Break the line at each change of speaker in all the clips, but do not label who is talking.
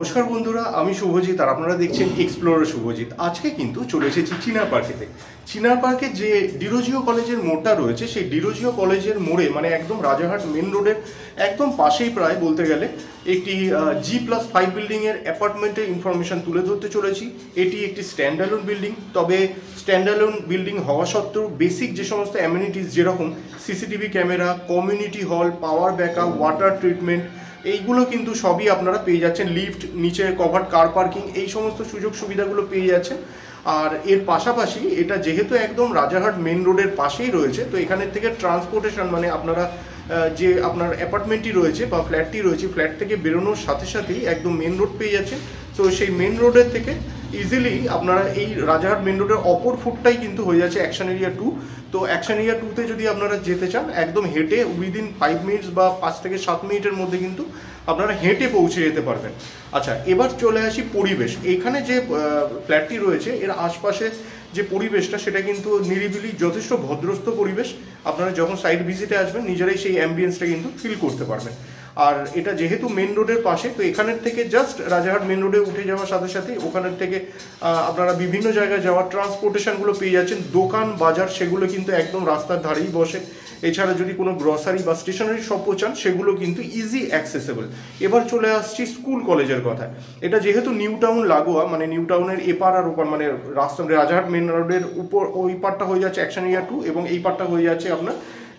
নমস্কার বন্ধুরা, আমি শুভজিৎ আর আপনারা দেখছেন এক্সপ্লোরার শুভজিৎ। আজকে কিন্তু চলে এসেছি চিনার পার্কেতে। চিনার পার্কে যে ডিরোজিও কলেজের মোড়টা রয়েছে, সেই ডিরোজিও কলেজের মোড়ে মানে একদম রাজারহাট মেন রোডের একদম পাশেই প্রায় বলতে গেলে একটি G+5 বিল্ডিংয়ের অ্যাপার্টমেন্টের ইনফরমেশন তুলে ধরতে চলেছি। এটি একটি স্ট্যান্ডালোন বিল্ডিং, তবে স্ট্যান্ডালোন বিল্ডিং হওয়া সত্ত্বেও বেসিক যে সমস্ত অ্যামিনিটিস যেরকম CCTV camera, community hall, power backup, water treatment, এইগুলো কিন্তু সবই আপনারা পেয়ে যাচ্ছেন। লিফট, নিচে কভার্ড কার পার্কিং, এই সমস্ত সুযোগ সুবিধাগুলো পেয়ে যাচ্ছেন। আর এর পাশাপাশি এটা যেহেতু একদম রাজারহাট মেন রোডের পাশেই রয়েছে, তো এখানের থেকে ট্রান্সপোর্টেশন মানে আপনারা যে আপনার অ্যাপার্টমেন্টটি রয়েছে বা ফ্ল্যাটটি রয়েছে, ফ্ল্যাট থেকে বেরোনোর সাথে সাথেই একদম মেন রোড পেয়ে যাচ্ছেন। তো সেই মেন রোডের থেকে ইজিলি আপনারা এই রাজারহাট মেন রোডের অপর ফুটটাই কিন্তু হয়ে যাচ্ছে অ্যাকশন এরিয়া 2। তো অ্যাকশন এরিয়া 2তে যদি আপনারা যেতে চান, একদম হেঁটে উইদিন 5 মিনিটস বা 5 থেকে 7 মিনিটের মধ্যে কিন্তু আপনারা হেঁটে পৌঁছে যেতে পারবেন। আচ্ছা, এবার চলে আসি পরিবেশ। এইখানে যে ফ্ল্যাটটি রয়েছে এর আশপাশে যে পরিবেশটা, সেটা কিন্তু নিরিবিলি যথেষ্ট ভদ্রস্থ পরিবেশ। আপনারা যখন সাইট ভিজিটে আসবেন নিজেরাই সেই অ্যাম্বিয়েন্সটা কিন্তু ফিল করতে পারবেন। আর এটা যেহেতু মেন রোডের পাশে, তো এখানের থেকে জাস্ট রাজারহাট মেন রোডে উঠে যাওয়ার সাথে সাথে ওখানের থেকে আপনারা বিভিন্ন জায়গায় যাওয়ার ট্রান্সপোর্টেশনগুলো পেয়ে যাচ্ছেন। দোকান বাজার সেগুলো কিন্তু একদম রাস্তার ধারেই বসে। এছাড়া যদি কোনো গ্রসারি বা স্টেশনারি শপও চান, সেগুলো কিন্তু ইজি অ্যাক্সেসেবল। এবার চলে আসছি স্কুল কলেজের কথায়। এটা যেহেতু নিউ টাউন লাগোয়া, মানে নিউ টাউনের এপার আর ওপার, মানে রাস্তা রাজারহাট মেন রোডের উপর ওই পারটা হয়ে যাচ্ছে অ্যাকশন এরিয়া 2 এবং এই পারটা হয়ে যাচ্ছে আপনার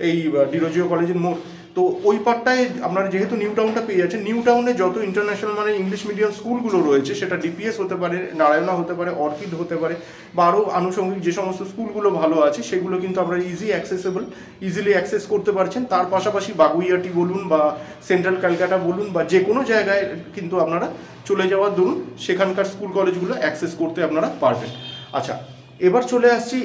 এই ডিরোজিও কলেজের মোড়। তো ওই পার্টটায় আপনারা যেহেতু নিউ টাউনটা পেয়ে যাচ্ছেন, নিউ টাউনে যত ইন্টারন্যাশনাল মানে ইংলিশ মিডিয়াম স্কুলগুলো রয়েছে, সেটা ডিপিএস হতে পারে, নারায়ণা হতে পারে, অর্কিড হতে পারে, বা আরও আনুষঙ্গিক যে সমস্ত স্কুলগুলো ভালো আছে সেগুলো কিন্তু আপনারা ইজিলি অ্যাক্সেস করতে পারছেন। তার পাশাপাশি বাগুইয়াটি বলুন বা সেন্ট্রাল ক্যালকাটা বলুন বা যে কোনো জায়গায় কিন্তু আপনারা চলে যাওয়ার দরুন সেখানকার স্কুল কলেজগুলো অ্যাক্সেস করতে আপনারা পারবেন। আচ্ছা, এবার চলে আসছি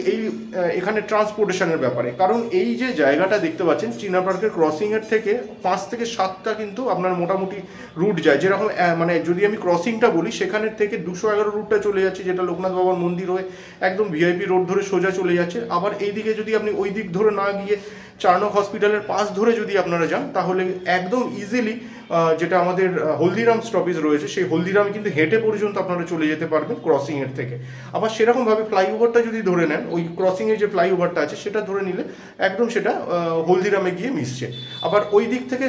এখানে ট্রান্সপোর্টেশনের ব্যাপারে। কারণ এই যে জায়গাটা দেখতে পাচ্ছেন, চিনা পার্কের ক্রসিংয়ের থেকে 5 থেকে 7টা কিন্তু আপনার মোটামুটি রুট যায়। যেরকম মানে যদি আমি ক্রসিংটা বলি, সেখানের থেকে 211 রুটটা চলে যাচ্ছে, যেটা লোকনাথ বাবার মন্দির হয়ে একদম ভিআইপি রোড ধরে সোজা চলে যাচ্ছে। আবার এইদিকে যদি আপনি ওই দিক ধরে না গিয়ে চারনক হসপিটালের পাশ ধরে যদি আপনারা যান, তাহলে একদম ইজিলি যেটা আমাদের হলদিরাম স্টপেজ রয়েছে, সেই হলদিরামে কিন্তু হেঁটে পর্যন্ত আপনারা চলে যেতে পারবেন ক্রসিংয়ের থেকে। আবার সেরকমভাবে ফ্লাইওভারটা যদি ধরে নেন, ওই ক্রসিংয়ে যে ফ্লাইওভারটা আছে সেটা ধরে নিলে একদম সেটা হলদিরামে গিয়ে মিশছে। আবার ওই দিক থেকে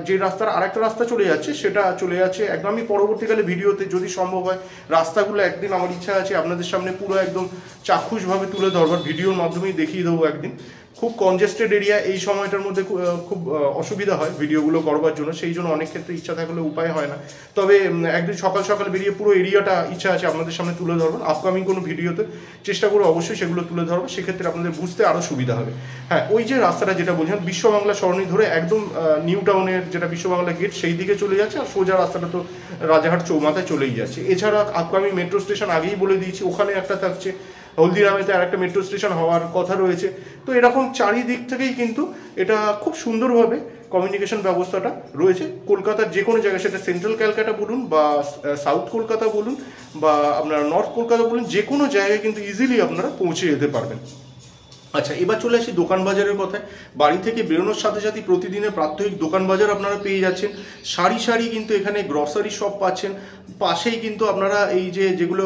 যে রাস্তার আরেকটা রাস্তা চলে যাচ্ছে, সেটা চলে যাচ্ছে একদম, আমি পরবর্তীকালে ভিডিওতে যদি সম্ভব হয় রাস্তাগুলো একদিন আমার ইচ্ছা আছে আপনাদের সামনে পুরো একদম চাক্ষুষভাবে তুলে ধরবার, ভিডিওর মাধ্যমেই দেখিয়ে দেবো একদিন। খুব কনজেস্টেড এরিয়া, এই সময়টার মধ্যে খুব অসুবিধা হয় ভিডিওগুলো করবার জন্য, সেই জন্য অনেক ক্ষেত্রে ইচ্ছা থাকলেও উপায় হয় না। তবে একদিন সকাল সকাল বেরিয়ে পুরো এরিয়াটা ইচ্ছা আছে আপনাদের সামনে তুলে ধরবেন। আপকামিং কোনো ভিডিওতে চেষ্টা করে অবশ্যই সেগুলো তুলে ধরবো, সেক্ষেত্রে আপনাদের বুঝতে আরও সুবিধা হবে। হ্যাঁ, ওই যে রাস্তাটা যেটা বলছেন বিশ্ববাংলা সরণি ধরে একদম নিউ টাউনের যেটা বিশ্ববাংলা গেট, সেই দিকে চলে যাচ্ছে। আর সোজা রাস্তাটা তো রাজারহাট চৌমাথায় চলেই যাচ্ছে। এছাড়া আপকামিং মেট্রো স্টেশন আগেই বলে দিয়েছি, ওখানে একটা থাকছে। হলদিরামেতে আর একটা মেট্রো স্টেশন হওয়ার কথা রয়েছে। তো এরকম চারিদিক থেকেই কিন্তু এটা খুব সুন্দরভাবে কমিউনিকেশন ব্যবস্থাটা রয়েছে। কলকাতার যে কোনো জায়গায়, সেটা সেন্ট্রাল ক্যালকাটা বলুন বা সাউথ কলকাতা বলুন বা আপনার নর্থ কলকাতা বলুন, যে কোনো জায়গায় কিন্তু ইজিলি আপনারা পৌঁছে যেতে পারবেন। আচ্ছা, এবার চলে আসি দোকান বাজারের কথায়। বাড়ি থেকে বেরোনোর সাথে সাথে প্রতিদিনের প্রাত্যহিক দোকান বাজার আপনারা পেয়ে যাচ্ছেন। সারি সারি কিন্তু এখানে গ্রসারি শপ পাচ্ছেন। পাশেই কিন্তু আপনারা এই যেগুলো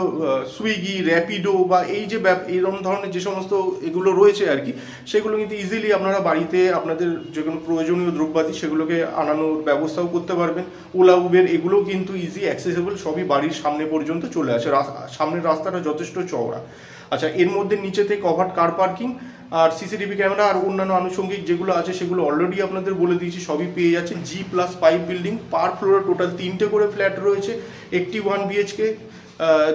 সুইগি, র্যাপিডো বা এই যে এইরকম ধরনের যে সমস্ত এগুলো রয়েছে আর কি, সেগুলো কিন্তু ইজিলি আপনারা বাড়িতে আপনাদের যে কোনো প্রয়োজনীয় দ্রব্যাদি সেগুলোকে আনানোর ব্যবস্থাও করতে পারবেন। ওলা, উবের এগুলোও কিন্তু ইজি অ্যাক্সেসেবল, সবই বাড়ির সামনে পর্যন্ত চলে আসে। সামনের রাস্তাটা যথেষ্ট চওড়া। আচ্ছা, এর মধ্যে নিচেতে কভার্ড কার পার্কিং আর সিসিটিভি ক্যামেরা আর অন্যান্য আনুষঙ্গিক যেগুলো আছে সেগুলো অলরেডি আপনাদের বলে দিয়েছি, সবই পেয়ে যাচ্ছেন। G+5 বিল্ডিং, পার ফ্লোরে টোটাল 3টে করে ফ্ল্যাট রয়েছে। একটি 1 BHK,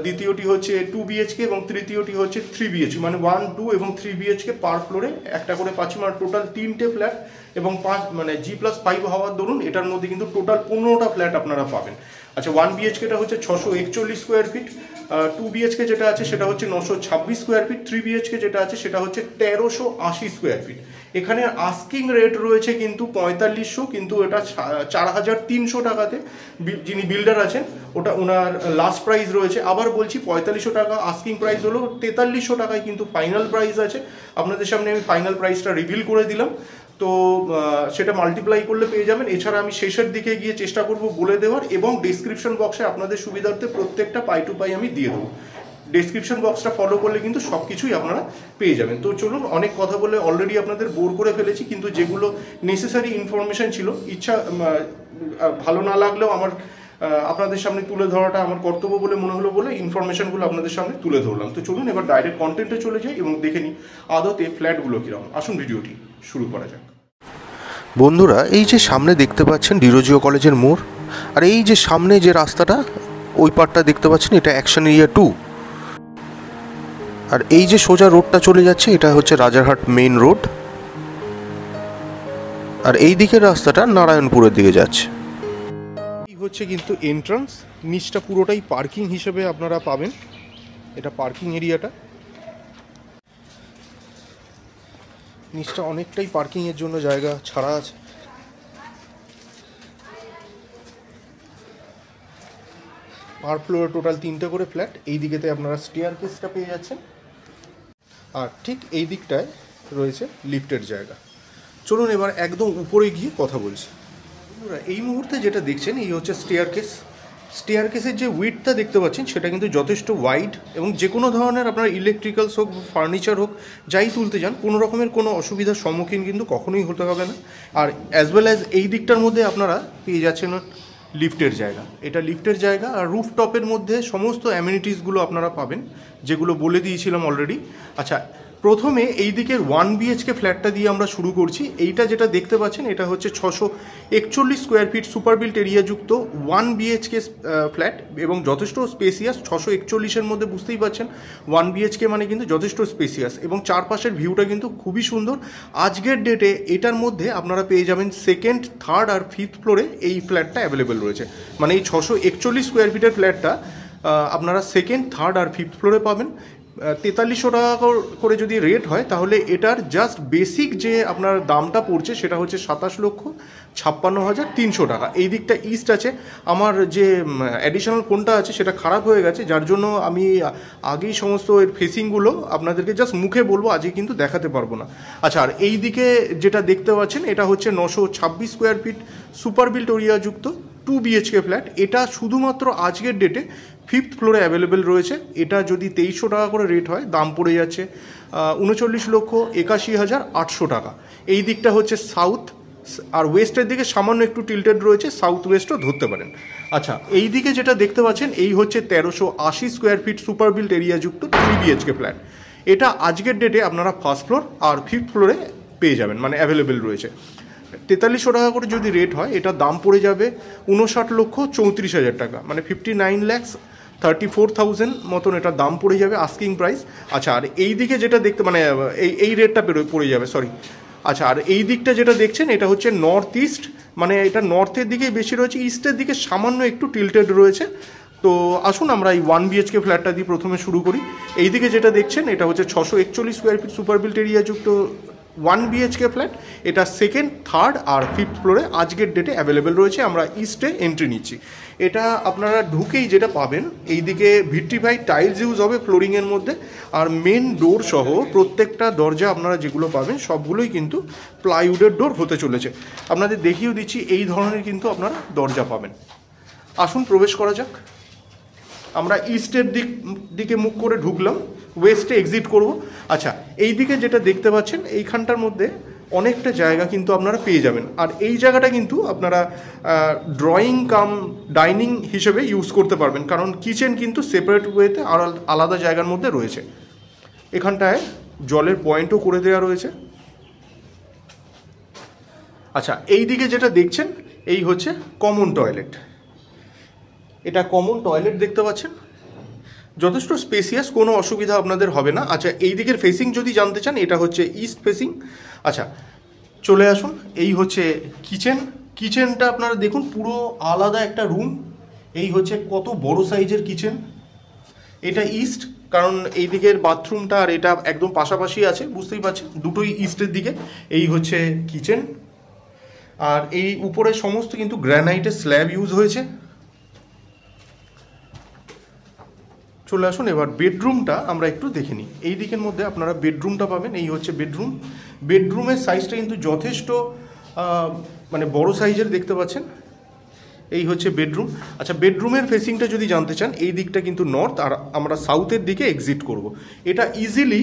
দ্বিতীয়টি হচ্ছে 2 BHK এবং তৃতীয়টি হচ্ছে 3 BHK, মানে 1, 2 এবং 3 BHK পার ফ্লোরে একটা করে পাচ্ছি, মানে টোটাল 3টে ফ্ল্যাট এবং 5 মানে G+5 হওয়ার দরুন এটার মধ্যে কিন্তু টোটাল 15টা ফ্ল্যাট আপনারা পাবেন। আচ্ছা, 1 BHKটা হচ্ছে 641 স্কোয়ার ফিট, 2 BHK যেটা আছে সেটা হচ্ছে 926 স্কোয়ার ফিট, 3 BHK যেটা আছে সেটা হচ্ছে 1380 স্কোয়ার ফিট। এখানে আস্কিং রেট রয়েছে কিন্তু 4500, কিন্তু এটা 4300 টাকাতে যিনি বিল্ডার আছেন ওটা ওনার লাস্ট প্রাইস রয়েছে। আবার বলছি 4500 টাকা আস্কিং প্রাইস হলো, 4300 টাকায় কিন্তু ফাইনাল প্রাইস আছে। আপনাদের সামনে আমি ফাইনাল প্রাইসটা রিভিল করে দিলাম। তো সেটা মাল্টিপ্লাই করলে পেয়ে যাবেন। এছাড়া আমি শেষের দিকে গিয়ে চেষ্টা করব বলে দেওয়ার, এবং ডেসক্রিপশন বক্সে আপনাদের সুবিধার্থে প্রত্যেকটা পাই টু পাই আমি দিয়ে দেবো। ডেসক্রিপশন বক্সটা ফলো করলে কিন্তু সব কিছুই আপনারা পেয়ে যাবেন। তো চলুন, অনেক কথা বলে অলরেডি আপনাদের বোর করে ফেলেছি, কিন্তু যেগুলো নেসেসারি ইনফরমেশন ছিল, ইচ্ছা ভালো না লাগলেও আমার আপনাদের সামনে তুলে ধরাটা আমার কর্তব্য বলে মনে হলো বলে ইনফরমেশনগুলো আপনাদের সামনে তুলে ধরলাম। তো চলুন এবার ডাইরেক্ট কন্টেন্টে চলে যাই এবং দেখে নিই আদতে ফ্ল্যাটগুলো কীরকম। আসুন ভিডিওটি শুরু করা যাক।
বন্ধুরা, এই যে সামনে দেখতে পাচ্ছেন ডিরোজিও কলেজের মোড়, আর এই যে সামনে যে রাস্তাটা ওই পারটা দেখতে পাচ্ছেন, এটা অ্যাকশন এরিয়া 2। আর এই যে সোজা রোডটা চলে যাচ্ছে, এটা হচ্ছে রাজারহাট মেইন রোড। আর এই দিকের রাস্তাটা নারায়ণপুরের দিকে যাচ্ছে।
এই হচ্ছে কিন্তু এন্ট্রান্স, নিচটা পুরোটাই পার্কিং হিসেবে আপনারা পাবেন। এটা পার্কিং এরিয়াটা, নিচটা অনেকটাই পার্কিংয়ের জন্য জায়গা ছাড়া আছে। পার ফ্লোরে টোটাল 3টে করে ফ্ল্যাট। এই দিকেতে আপনারা স্টেয়ার কেসটা পেয়ে যাচ্ছেন, আর ঠিক এই দিকটায় রয়েছে লিফটের জায়গা। চলুন এবার একদম উপরে গিয়ে কথা বলছি। এই মুহূর্তে যেটা দেখছেন এই হচ্ছে স্টেয়ার কেস। স্টেয়ার কেসের যে উইডথটা দেখতে পাচ্ছেন সেটা কিন্তু যথেষ্ট ওয়াইড, এবং যে কোনো ধরনের আপনার ইলেকট্রিক্যালস হোক, ফার্নিচার হোক, যাই তুলতে যান কোনো রকমের কোনো অসুবিধার সম্মুখীন কিন্তু কখনোই হতে হবে না। আর অ্যাজ ওয়েল অ্যাজ এই দিকটার মধ্যে আপনারা পেয়ে যাচ্ছেন লিফটের জায়গা। এটা লিফটের জায়গা, আর রুফটপের মধ্যে সমস্ত অ্যামিনিটিসগুলো আপনারা পাবেন, যেগুলো বলে দিয়েছিলাম অলরেডি। আচ্ছা, প্রথমে এই দিকের 1 BHK ফ্ল্যাটটা দিয়ে আমরা শুরু করছি। এইটা যেটা দেখতে পাচ্ছেন এটা হচ্ছে 641 স্কোয়ার ফিট সুপার বিল্ট এরিয়াযুক্ত 1 BHK ফ্ল্যাট, এবং যথেষ্ট স্পেসিয়াস। 641-এর মধ্যে বুঝতেই পারছেন 1 BHK মানে কিন্তু যথেষ্ট স্পেসিয়াস, এবং চারপাশের ভিউটা কিন্তু খুবই সুন্দর। আজকের ডেটে এটার মধ্যে আপনারা পেয়ে যাবেন 2nd, 3rd আর 5th ফ্লোরে এই ফ্ল্যাটটা অ্যাভেলেবেল রয়েছে। মানে এই 641 স্কোয়ার ফিটের ফ্ল্যাটটা আপনারা 2nd, 3rd আর 5th ফ্লোরে পাবেন। 4300 টাকা করে যদি রেট হয়, তাহলে এটার জাস্ট বেসিক যে আপনার দামটা পড়ছে সেটা হচ্ছে 27,56,300 টাকা। এই দিকটা ইস্ট আছে। আমার যে অ্যাডিশনাল ফোনটা আছে সেটা খারাপ হয়ে গেছে, যার জন্য আমি আগেই সমস্ত এর ফেসিংগুলো আপনাদেরকে জাস্ট মুখে বলবো, আজকে কিন্তু দেখাতে পারবো না। আচ্ছা, আর এই দিকে যেটা দেখতে পাচ্ছেন এটা হচ্ছে 926 স্কোয়ার ফিট সুপার বিল্ট এরিয়াযুক্ত 2 BHK ফ্ল্যাট। এটা শুধুমাত্র আজকের ডেটে 5th ফ্লোরে অ্যাভেলেবেল রয়েছে। এটা যদি 2300 টাকা করে রেট হয়, দাম পড়ে যাচ্ছে 39,81,800 টাকা। এই দিকটা হচ্ছে সাউথ, আর ওয়েস্টের দিকে সামান্য একটু টিল্টেড রয়েছে, সাউথ ওয়েস্টও ধরতে পারেন। আচ্ছা, এই দিকে যেটা দেখতে পাচ্ছেন এই হচ্ছে 1380 স্কোয়ার ফিট সুপার বিল্ট এরিয়াযুক্ত 3 BHK ফ্ল্যাট। এটা আজকের ডেটে আপনারা 1st ফ্লোর আর 5th ফ্লোরে পেয়ে যাবেন, মানে অ্যাভেলেবেল রয়েছে। 4300 টাকা করে যদি রেট হয়, এটার দাম পড়ে যাবে 59,34,000 টাকা, মানে 59,34,000 মতন এটার দাম পড়ে যাবে, আস্কিং প্রাইস। আচ্ছা, আর এই দিকে যেটা দেখতে মানে এই রেটটা পড়ে যাবে, সরি। আচ্ছা, আর এই দিকটা যেটা দেখছেন এটা হচ্ছে নর্থ ইস্ট, মানে এটা নর্থের দিকেই বেশি রয়েছে, ইস্টের দিকে সামান্য একটু টিল্টেড রয়েছে। তো আসুন আমরা এই 1 BHK ফ্ল্যাটটা দিয়ে প্রথমে শুরু করি। এই দিকে যেটা দেখছেন এটা হচ্ছে 641 স্কোয়ার ফিট সুপার বিল্ট এরিয়াযুক্ত 1 BHK ফ্ল্যাট। এটা 2nd, 3rd আর 5th ফ্লোরে আজকের ডেটে অ্যাভেলেবেল রয়েছে। আমরা ইস্টে এন্ট্রি নিচ্ছি। এটা আপনারা ঢুকেই যেটা পাবেন, এইদিকে ভিট্রিফাইড টাইলস ইউজ হবে ফ্লোরিংয়ের মধ্যে, আর মেন ডোর সহ প্রত্যেকটা দরজা আপনারা যেগুলো পাবেন সবগুলোই কিন্তু প্লাইউডের ডোর হতে চলেছে। আপনাদের দেখিয়েও দিচ্ছি এই ধরনের কিন্তু আপনারা দরজা পাবেন। আসুন প্রবেশ করা যাক। আমরা ইস্টের দিকে মুখ করে ঢুকলাম, ওয়েস্টে এক্সিট করব। আচ্ছা, এই দিকে যেটা দেখতে পাচ্ছেন এইখানটার মধ্যে অনেকটা জায়গা কিন্তু আপনারা পেয়ে যাবেন, আর এই জায়গাটা কিন্তু আপনারা ড্রয়িং কাম ডাইনিং হিসেবে ইউজ করতে পারবেন, কারণ কিচেন কিন্তু সেপারেট ওয়েতে আর আলাদা জায়গার মধ্যে রয়েছে। এখানটায় জলের পয়েন্টও করে দেওয়া রয়েছে। আচ্ছা, এই দিকে যেটা দেখছেন এই হচ্ছে কমন টয়লেট। এটা কমন টয়লেট দেখতে পাচ্ছেন, যথেষ্ট স্পেসিয়াস, কোনো অসুবিধা আপনাদের হবে না। আচ্ছা, এই দিকের ফেসিং যদি জানতে চান, এটা হচ্ছে ইস্ট ফেসিং। আচ্ছা, চলে আসুন। এই হচ্ছে কিচেন। কিচেনটা আপনারা দেখুন, পুরো আলাদা একটা রুম। এই হচ্ছে কত বড় সাইজের কিচেন। এটা ইস্ট, কারণ এই দিকের বাথরুমটা আর এটা একদম পাশাপাশি আছে, বুঝতেই পারছেন, দুটোই ইস্টের দিকে। এই হচ্ছে কিচেন, আর এই উপরে সমস্ত কিন্তু গ্রানাইটের স্ল্যাব ইউজ হয়েছে। চলে আসুন এবার বেডরুমটা আমরা একটু দেখে নিই। এই দিকের মধ্যে আপনারা বেডরুমটা পাবেন। এই হচ্ছে বেডরুম। বেডরুমের সাইজটা কিন্তু যথেষ্ট মানে বড় সাইজের দেখতে পাচ্ছেন। এই হচ্ছে বেডরুম। আচ্ছা, বেডরুমের ফেসিংটা যদি জানতে চান, এই দিকটা কিন্তু নর্থ, আর আমরা সাউথের দিকে এক্সিট করব। এটা ইজিলি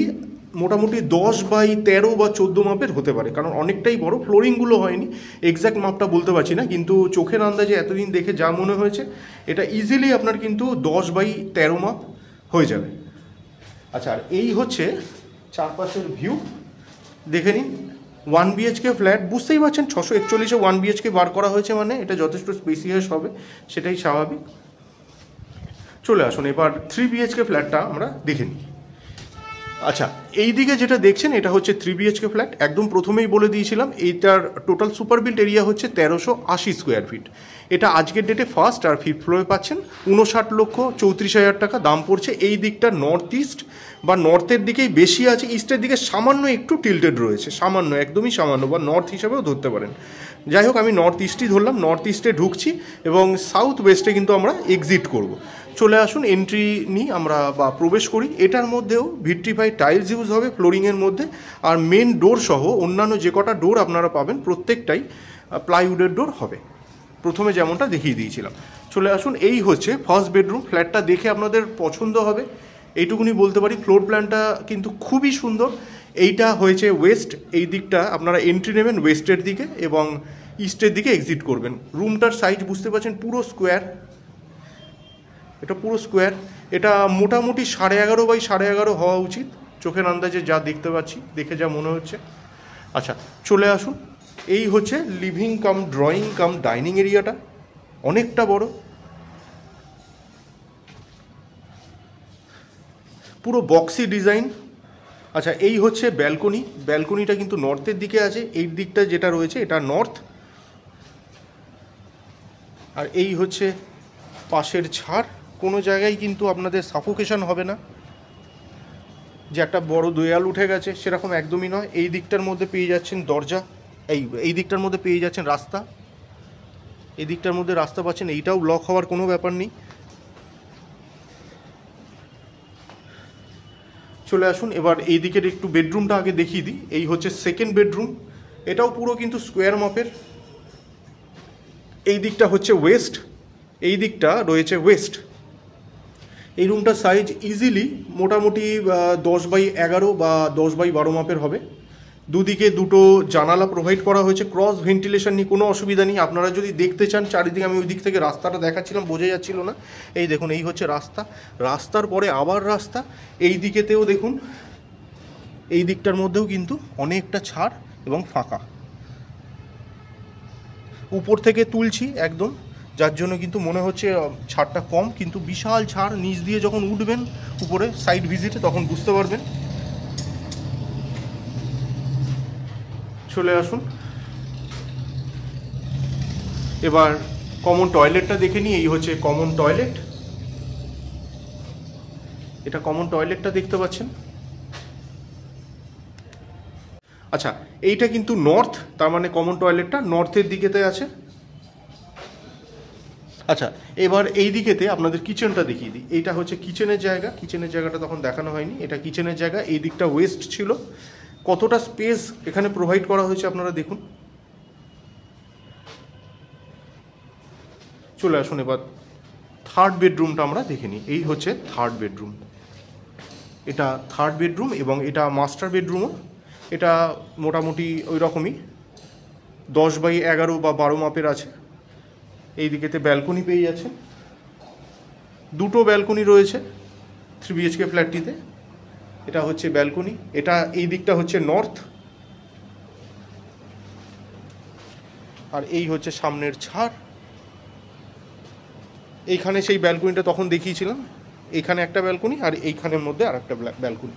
মোটামুটি 10x13 বা 14 মাপের হতে পারে, কারণ অনেকটাই বড়, ফ্লোরিংগুলো হয়নি, এক্স্যাক্ট মাপটা বলতে পারছি না, কিন্তু চোখের আন্দাজে এতদিন দেখে যা মনে হয়েছে এটা ইজিলি আপনার কিন্তু 10x13 মাপ হয়ে যাবে। আচ্ছা, আর এই হচ্ছে চারপাশের ভিউ, দেখে নিন। 1 BHK ফ্ল্যাট, বুঝতেই পারছেন 641-এ 1 BHK বার করা হয়েছে মানে এটা যথেষ্ট স্পেসিয়াস হবে, সেটাই স্বাভাবিক। চলে আসুন এবার 3 BHK ফ্ল্যাটটা আমরা দেখে নিই। আচ্ছা, এই দিকে যেটা দেখছেন এটা হচ্ছে 3 BHK ফ্ল্যাট। একদম প্রথমেই বলে দিয়েছিলাম এইটার টোটাল সুপার বিল্ট এরিয়া হচ্ছে 1380 স্কোয়ার ফিট। এটা আজকের ডেটে ফার্স্ট আর ফিফথ ফ্লোরে পাচ্ছেন। 59,34,000 টাকা দাম পড়ছে। এই দিকটা নর্থ ইস্ট বা নর্থের দিকেই বেশি আছে, ইস্টের দিকে সামান্য একটু টিল্টেড রয়েছে, সামান্য, একদমই সামান্য, বা নর্থ হিসাবেও ধরতে পারেন। যাই হোক, আমি নর্থ ইস্টই ধরলাম, নর্থ ইস্টে ঢুকছি এবং সাউথ ওয়েস্টে কিন্তু আমরা এক্সিট করব। চলে আসুন, এন্ট্রি নিই আমরা বা প্রবেশ করি। এটার মধ্যেও ভিট্রিফাইড টাইলস ইউজ হবে ফ্লোরিংয়ের মধ্যে, আর মেন ডোর সহ অন্যান্য যে কটা ডোর আপনারা পাবেন প্রত্যেকটাই প্লাইউডের ডোর হবে, প্রথমে যেমনটা দেখিয়ে দিয়েছিলাম। চলে আসুন, এই হচ্ছে ফার্স্ট বেডরুম। ফ্ল্যাটটা দেখে আপনাদের পছন্দ হবে এইটুকুনি বলতে পারি। ফ্লোর প্ল্যানটা কিন্তু খুবই সুন্দর। এইটা হয়েছে ওয়েস্ট, এই দিকটা আপনারা এন্ট্রি নেবেন ওয়েস্টের দিকে এবং ইস্টের দিকে এক্সিট করবেন। রুমটার সাইজ বুঝতে পারছেন, পুরো স্কোয়ার, এটা পুরো স্কোয়ার। এটা মোটামুটি 11.5x11 হওয়া উচিত, চোখের আন্দাজে যা দেখতে পাচ্ছি, দেখে যা মনে হচ্ছে। আচ্ছা, চলে আসুন, এই হচ্ছে living cum drawing cum dining এরিয়াটা, অনেকটা বড়, পুরো বক্সি ডিজাইন। আচ্ছা, এই হচ্ছে ব্যালকনি। ব্যালকনিটা কিন্তু নর্থের দিকে আছে, এই দিকটা যেটা রয়েছে এটা নর্থ। আর এই হচ্ছে পাশের ছাদ। কোনো জায়গায় কিন্তু আপনাদের সাফোকেশন হবে না যে একটা বড় দেয়াল উঠে গেছে, সেরকম একদমই নয়। এই দিকটার মধ্যে পেয়ে যাচ্ছেন দরজা, এই দিকটার মধ্যে পেয়ে যাচ্ছেন রাস্তা, এই দিকটার মধ্যে রাস্তা পাচ্ছেন, এইটাও লক হওয়ার কোনো ব্যাপার নেই। চলে আসুন, এবার এই দিকের একটু বেডরুমটা আগে দেখিয়ে দিই। এই হচ্ছে সেকেন্ড বেডরুম, এটাও পুরো কিন্তু স্কোয়ার মাপের। এই দিকটা হচ্ছে ওয়েস্ট, এই দিকটা রয়েছে ওয়েস্ট। এই রুমটার সাইজ ইজিলি মোটামুটি 10x11 বা 10x12 মাপের হবে। দুদিকে দুটো জানালা প্রোভাইড করা হয়েছে, ক্রস ভেন্টিলেশন নিয়ে কোনো অসুবিধা নেই। আপনারা যদি দেখতে চান চারিদিকে, আমি ওই দিক থেকে রাস্তাটা দেখাচ্ছিলাম, বোঝা যাচ্ছিল না। এই দেখুন, এই হচ্ছে রাস্তা, রাস্তার পরে আবার রাস্তা। এই দিকেতেও দেখুন, এই দিকটার মধ্যেও কিন্তু অনেকটা ছাড় এবং ফাঁকা। উপর থেকে তুলছি একদম, যার জন্য কিন্তু মনে হচ্ছে ছাড়টা কম, কিন্তু বিশাল ছাড়। নিচ দিয়ে যখন উঠবেন উপরে সাইড ভিজিটে তখন বুঝতে পারবেন। চলে আসুন, এবার কমন টয়লেটটা দেখে নিই। এই হচ্ছে কমন টয়লেট, এটা কমন টয়লেটটা দেখতে পাচ্ছেন। আচ্ছা, এইটা কিন্তু নর্থ, তার মানে কমন টয়লেটটা নর্থের দিকেতে আছে। আচ্ছা, এবার এই দিকেতে আপনাদের কিচেনটা দেখিয়ে দিই। এইটা হচ্ছে কিচেনের জায়গা, কিচেনের জায়গাটা তখন দেখানো হয়নি, এটা কিচেনের জায়গা। এই দিকটা ওয়েস্ট ছিল, কতটা স্পেস এখানে প্রোভাইড করা হয়েছে আপনারা দেখুন। চলে আসুন, এবার থার্ড বেডরুমটা আমরা দেখে নিই। এই হচ্ছে থার্ড বেডরুম, এটা থার্ড বেডরুম এবং এটা মাস্টার বেডরুমও। এটা মোটামুটি ওই রকমই 10x11 বা 12 মাপের আছে। এই দিকেতে ব্যালকনি পেয়ে যাচ্ছে, দুটো ব্যালকনি রয়েছে 3 BHK ফ্ল্যাটটিতে। এটা হচ্ছে ব্যালকনি, এটা এই দিকটা হচ্ছে নর্থ, আর এই হচ্ছে সামনের ছাদ। এইখানে সেই ব্যালকনিটা তখন দেখিয়েছিলাম, এইখানে একটা ব্যালকনি আর এইখানের মধ্যে আর একটা ব্যালকনি।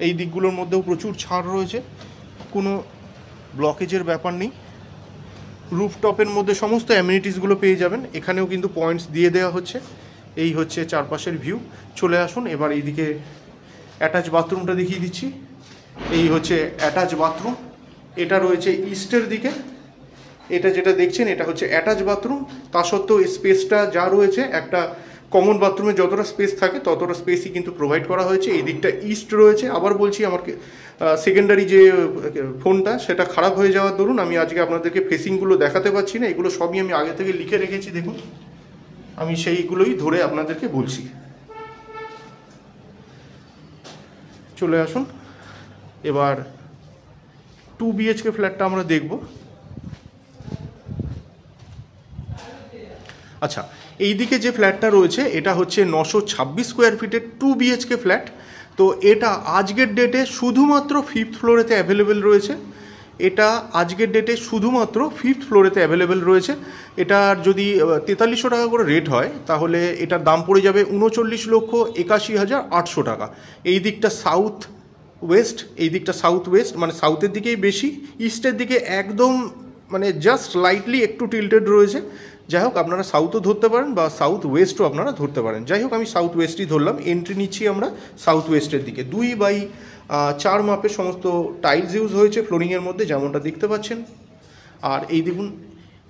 এই দিকগুলোর মধ্যেও প্রচুর ছাদ রয়েছে, কোনো ব্লকেজের ব্যাপার নেই। রুফটপের মধ্যে সমস্ত অ্যামিনিটিসগুলো পেয়ে যাবেন, এখানেও কিন্তু পয়েন্টস দিয়ে দেওয়া হচ্ছে। এই হচ্ছে চারপাশের ভিউ। চলে আসুন, এবার এইদিকে অ্যাটাচ বাথরুমটা দেখিয়ে দিচ্ছি। এই হচ্ছে অ্যাটাচ বাথরুম, এটা রয়েছে ইস্টের দিকে। এটা যেটা দেখছেন এটা হচ্ছে অ্যাটাচ বাথরুম, তা সত্ত্বেও স্পেসটা যা রয়েছে একটা কমন বাথরুমে যতটা স্পেস থাকে ততটা স্পেসই কিন্তু প্রোভাইড করা হয়েছে। এই দিকটা ইস্ট রয়েছে। আবার বলছি, আমার সেকেন্ডারি যে ফোনটা সেটা খারাপ হয়ে যাওয়ার দরুন আমি আজকে আপনাদেরকে ফেসিংগুলো দেখাতে পারছি না। এগুলো সবই আমি আগে থেকে লিখে রেখেছি, দেখুন আমি সেইগুলোই ধরে আপনাদেরকে বলছি। চলে আসুন এবার 2 BHK ফ্ল্যাটটা আমরা দেখব। আচ্ছা, এই দিকে যে ফ্ল্যাটটা রয়েছে এটা হচ্ছে 926 স্কোয়ার ফিটের 2 BHK ফ্ল্যাট। তো এটা আজকের ডেটে শুধুমাত্র 5th ফ্লোরেতে অ্যাভেলেবেল রয়েছে। এটা আজকের ডেটে শুধুমাত্র 5th ফ্লোরেতে অ্যাভেলেবেল রয়েছে। এটার যদি 4300 টাকা করে রেট হয় তাহলে এটার দাম পড়ে যাবে 39,81,800 টাকা। এই দিকটা সাউথ ওয়েস্ট, এই দিকটা সাউথ ওয়েস্ট মানে সাউথের দিকেই বেশি, ইস্টের দিকে একদম মানে জাস্ট লাইটলি একটু টিল্টেড রয়েছে। যাই হোক, আপনারা সাউথও ধরতে পারেন বা সাউথ ওয়েস্টও আপনারা ধরতে পারেন। যাই হোক, আমি সাউথ ওয়েস্টই ধরলাম। এন্ট্রি নিচ্ছি আমরা সাউথ ওয়েস্টের দিকে। 2x4 মাপের সমস্ত টাইলস ইউজ হয়েছে ফ্লোরিংয়ের মধ্যে, যেমনটা দেখতে পাচ্ছেন। আর এই দেখুন,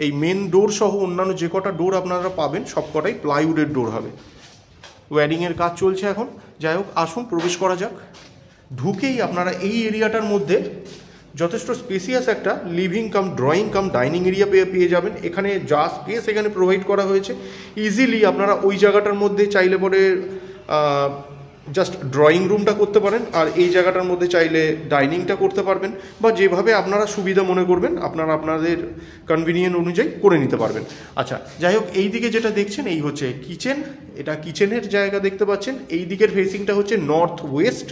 এই মেন ডোর সহ অন্যান্য যে কটা ডোর আপনারা পাবেন সব কটাই প্লাইউডের ডোর হবে। ওয়্যারিংয়ের কাজ চলছে এখন। যাই হোক, আসুন প্রবেশ করা যাক। ঢুকেই আপনারা এই এরিয়াটার মধ্যে যথেষ্ট স্পেসিয়াস একটা living cum drawing cum dining area পেয়ে যাবেন। এখানে যা স্পেস এখানে প্রোভাইড করা হয়েছে, ইজিলি আপনারা ওই জায়গাটার মধ্যে চাইলে পরে জাস্ট ড্রয়িং রুমটা করতে পারেন, আর এই জায়গাটার মধ্যে চাইলে ডাইনিংটা করতে পারবেন, বা যেভাবে আপনারা সুবিধা মনে করবেন আপনারা আপনাদের কনভিনিয়েন্ট অনুযায়ী করে নিতে পারবেন। আচ্ছা, যাই হোক, এই দিকে যেটা দেখছেন এই হচ্ছে কিচেন। এটা কিচেনের জায়গা দেখতে পাচ্ছেন। এই দিকের ফেসিংটা হচ্ছে নর্থ ওয়েস্ট।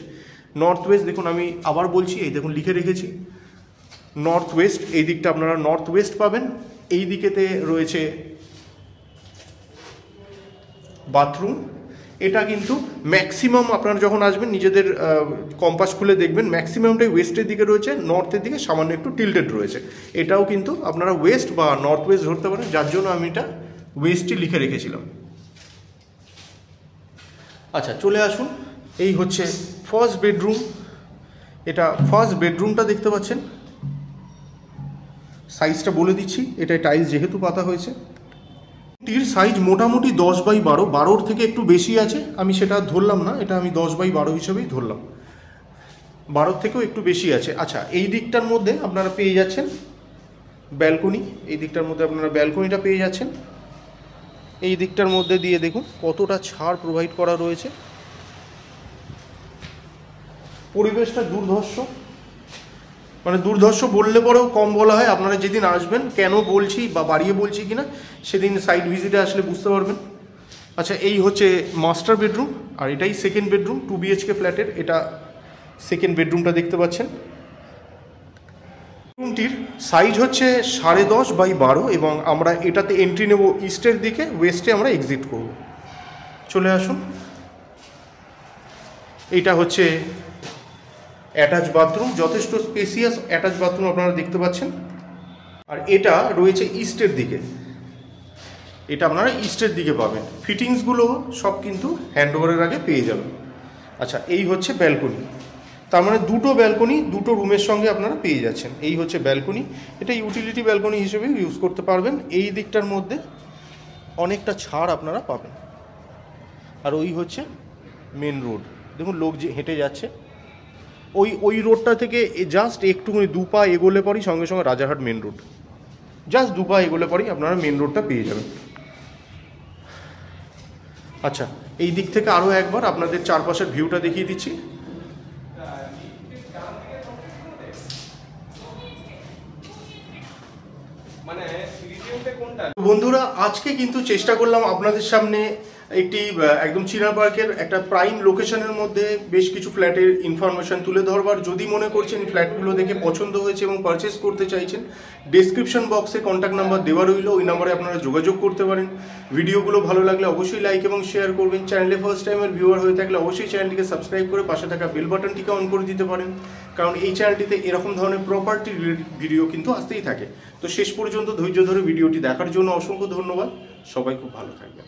নর্থ ওয়েস্ট দেখুন, আমি আবার বলছি, এই দেখুন লিখে রেখেছি নর্থ ওয়েস্ট। এই দিকটা আপনারা নর্থ ওয়েস্ট পাবেন। এই দিকেতে রয়েছে বাথরুম। এটা কিন্তু ম্যাক্সিমাম আপনারা যখন আসবেন নিজেদের কম্পাস খুলে দেখবেন ম্যাক্সিমামটাই ওয়েস্টের দিকে রয়েছে, নর্থের দিকে সামান্য একটু টিল্টেড রয়েছে। এটাও কিন্তু আপনারা ওয়েস্ট বা নর্থ ওয়েস্ট ধরতে পারেন, যার জন্য আমি এটা ওয়েস্টই লিখে রেখেছিলাম। আচ্ছা, চলে আসুন। এই হচ্ছে ফার্স্ট বেডরুম। এটা ফার্স্ট বেডরুমটা দেখতে পাচ্ছেন। সাইজটা বলে দিচ্ছি, এটা টাইলস যেহেতু পাতা হয়েছে। টির সাইজ মোটামুটি 10x12, 12 থেকে একটু বেশি আছে, আমি সেটা ধরলাম না, এটা আমি 10x12 হিসেবেই ধরলাম। 12 থেকেও একটু বেশি আছে। আচ্ছা, এই দিকটার মধ্যে আপনারা পেয়ে যাচ্ছেন ব্যালকনি। এই দিকটার মধ্যে আপনারা ব্যালকনিটা পেয়ে যাচ্ছেন। এই দিকটার মধ্যে দিয়ে দেখুন কতটা ছাড় প্রোভাইড করা রয়েছে। পরিবেশটা দুর্ধর্ষ, মানে দুর্ধর্ষ বললে পরেও কম বলা হয়। আপনারা যেদিন আসবেন, কেন বলছি বা বাড়িয়ে বলছি কিনা সেদিন সাইট ভিজিটে আসলে বুঝতে পারবেন। আচ্ছা, এই হচ্ছে মাস্টার বেডরুম, আর এটাই সেকেন্ড বেডরুম 2 BHK ফ্ল্যাটের। এটা সেকেন্ড বেডরুমটা দেখতে পাচ্ছেন। রুমটির সাইজ হচ্ছে 10.5x12 এবং আমরা এটাতে এন্ট্রি নেব ইস্টের দিকে, ওয়েস্টে আমরা এক্সিট করব। চলে আসুন। এইটা হচ্ছে অ্যাটাচ বাথরুম, যথেষ্ট স্পেসিয়াস অ্যাটাচ বাথরুম আপনারা দেখতে পাচ্ছেন। আর এটা রয়েছে ইস্টের দিকে, এটা আপনারা ইস্টের দিকে পাবেন। ফিটিংসগুলো সব কিন্তু হ্যান্ডওভারের আগে পেয়ে যাবেন। আচ্ছা, এই হচ্ছে ব্যালকনি। তার মানে দুটো ব্যালকনি দুটো রুমের সঙ্গে আপনারা পেয়ে যাচ্ছেন। এই হচ্ছে ব্যালকনি। এটা ইউটিলিটি ব্যালকনি হিসেবে ইউজ করতে পারবেন। এই দিকটার মধ্যে অনেকটা ছাড় আপনারা পাবেন। আর ওই হচ্ছে মেন রোড, দেখুন লোক যে হেঁটে যাচ্ছে। ওই রোডটা থেকে জাস্ট একটুখানি 2 পা এগোলে পরই সঙ্গে সঙ্গে রাজারহাট মেন রোড। জাস্ট 2 পা এগোলে পরই আপনারা মেন রোডটা পেয়ে যাবেন। আচ্ছা, এই দিক থেকে আরও একবার আপনাদের চারপাশের ভিউটা দেখিয়ে দিচ্ছি। বন্ধুরা, আজকে কিন্তু চেষ্টা করলাম আপনাদের সামনে একটি একদম চিনা পার্কের একটা প্রাইম লোকেশনের মধ্যে বেশ কিছু ফ্ল্যাটের ইনফরমেশন তুলে ধরবার। যদি মনে করছেন ফ্ল্যাটগুলো দেখে পছন্দ হয়েছে এবং পারচেস করতে চাইছেন, ডেসক্রিপশন বক্সে কন্ট্যাক্ট নাম্বার দেওয়া রইল, ওই নাম্বারে আপনারা যোগাযোগ করতে পারেন। ভিডিওগুলো ভালো লাগলে অবশ্যই লাইক এবং শেয়ার করবেন। চ্যানেলে ফার্স্ট টাইমের ভিউয়ার হয়ে থাকলে অবশ্যই চ্যানেলটিকে সাবস্ক্রাইব করে পাশে থাকা বেল বাটনটিকে অন করে দিতে পারেন, কারণ এই চ্যানেলটিতে এরকম ধরনের প্রপার্টি ভিডিও কিন্তু আসতেই থাকে। তো শেষ পর্যন্ত ধৈর্য ধরে ভিডিওটি দেখার জন্য অসংখ্য ধন্যবাদ। সবাই খুব ভালো থাকবেন।